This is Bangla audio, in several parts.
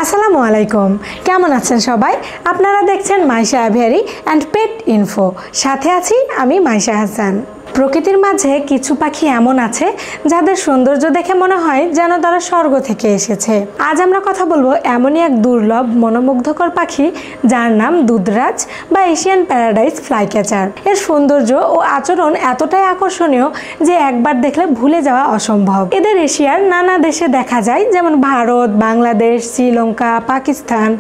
আসসালামু আলাইকুম, কেমন আছেন সবাই? আপনারা দেখছেন Maisha aviary and pet info. সাথে আছি আমি মাইশা হাসান। প্রকৃতির মাঝে কিছু পাখি এমন আছে যাদের সৌন্দর্য দেখে মনে হয় যেন তারা স্বর্গ থেকে এসেছে। আজ আমরা কথা বলবো এমনই এক দুর্লভ মনোমুগ্ধকর পাখি যার নাম দুধরাজ বা এশিয়ান প্যারাডাইস ফ্লাইক্যাচার। এর সৌন্দর্য ও আচরণ এতটাই আকর্ষণীয় যে একবার দেখলে ভুলে যাওয়া অসম্ভব। এদের এশিয়ার নানা দেশে দেখা যায়, যেমন ভারত, বাংলাদেশ, শ্রীলঙ্কা, পাকিস্তান,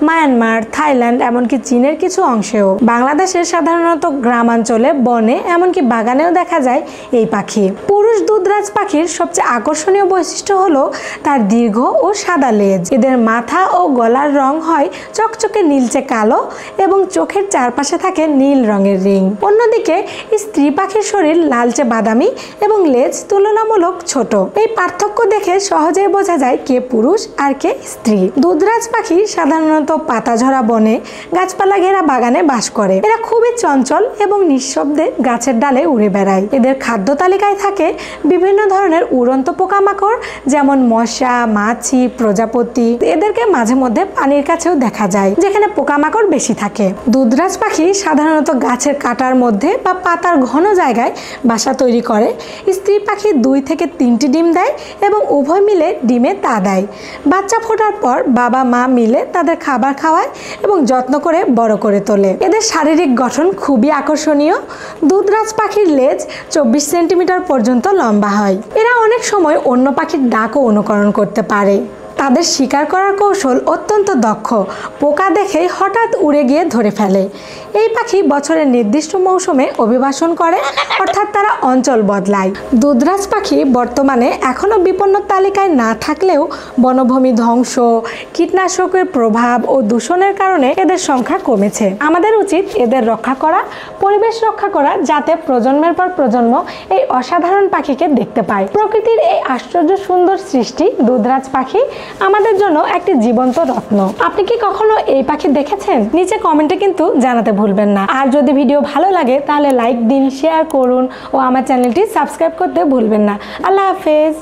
মায়ানমার, থাইল্যান্ড, এমনকি চীনের কিছু অংশেও। বাংলাদেশের সাধারণত গ্রামাঞ্চলে, বনে, এমনকি বাগানে দেখা যায় এই পাখি। পুরুষ দুধরাজ পাখির সবচেয়ে আকর্ষণীয় বৈশিষ্ট্য হলো তার দীর্ঘ ও সাদা লেজ। এদের মাথা ও গলার রং হয় চকচকে নীলচে কালো এবং চোখের চারপাশে থাকে নীল রঙের রিং। অন্যদিকে স্ত্রী পাখির শরীর লালচে বাদামি এবং লেজ তুলনামূলক ছোট। এই পার্থক্য দেখে সহজেই বোঝা যায় কে পুরুষ আর কে স্ত্রী। দুধরাজ পাখি সাধারণত পাতাঝরা বনে, গাছপালা ঘেরা বাগানে বাস করে। এরা খুবই চঞ্চল এবং নিঃশব্দে গাছের ডালে উড়ে বেড়ায়। এদের খাদ্য তালিকায় থাকে বিভিন্ন ধরনের উড়ন্ত পোকামাকড়, যেমন মশা, মাছি, প্রজাপতি। এদেরকে মাঝে মধ্যে পানির কাছেও দেখা যায় যেখানে পোকামাকড় বেশি থাকে। দুধরাজ পাখি সাধারণত গাছের কাটার মধ্যে বা পাতার ঘন জায়গায় বাসা তৈরি করে। স্ত্রী পাখি 2 থেকে 3টি ডিম দেয় এবং উভয় মিলে ডিমে তা দেয়। বাচ্চা ফোটার পর বাবা মা মিলে তাদের খাবার খাওয়ায় এবং যত্ন করে বড় করে তোলে। এদের শারীরিক গঠন খুবই আকর্ষণীয়। দুধরাজ পাখির লেজ 24 সেন্টিমিটার পর্যন্ত লম্বা হয়। এরা অনেক সময় অন্য পাখির ডাকও অনুকরণ করতে পারে। তাদের শিকার করার কৌশল অত্যন্ত দক্ষ। পোকা দেখেই হঠাৎ উড়ে গিয়ে ধরে ফেলে। এই পাখি বছরের নির্দিষ্ট মৌসুমে অভিবাসন করে, অর্থাৎ তারা অঞ্চল বদলায়। দুধরাজ পাখি বর্তমানে এখনও বিপন্নের তালিকায় না থাকলেও বনভূমি ধ্বংস, কীটনাশকের প্রভাব ও দূষণের কারণে এদের সংখ্যা কমেছে। আমাদের উচিত এদের রক্ষা করা, পরিবেশ রক্ষা করা, যাতে প্রজন্মের পর প্রজন্ম এই অসাধারণ পাখিকে দেখতে পায়। প্রকৃতির এই আশ্চর্য সুন্দর সৃষ্টি দুধরাজ পাখি আমাদের জন্য একটি জীবন্ত রত্ন। আপনি কি কখনো এই পাখি দেখেছেন? নিচে কমেন্টে কিন্তু জানাতে ভুলবেন না। আর যদি ভিডিও ভালো লাগে তাহলে লাইক দিন, শেয়ার করুন ও আমার চ্যানেলটি সাবস্ক্রাইব করতে ভুলবেন না। আল্লাহ হাফেজ।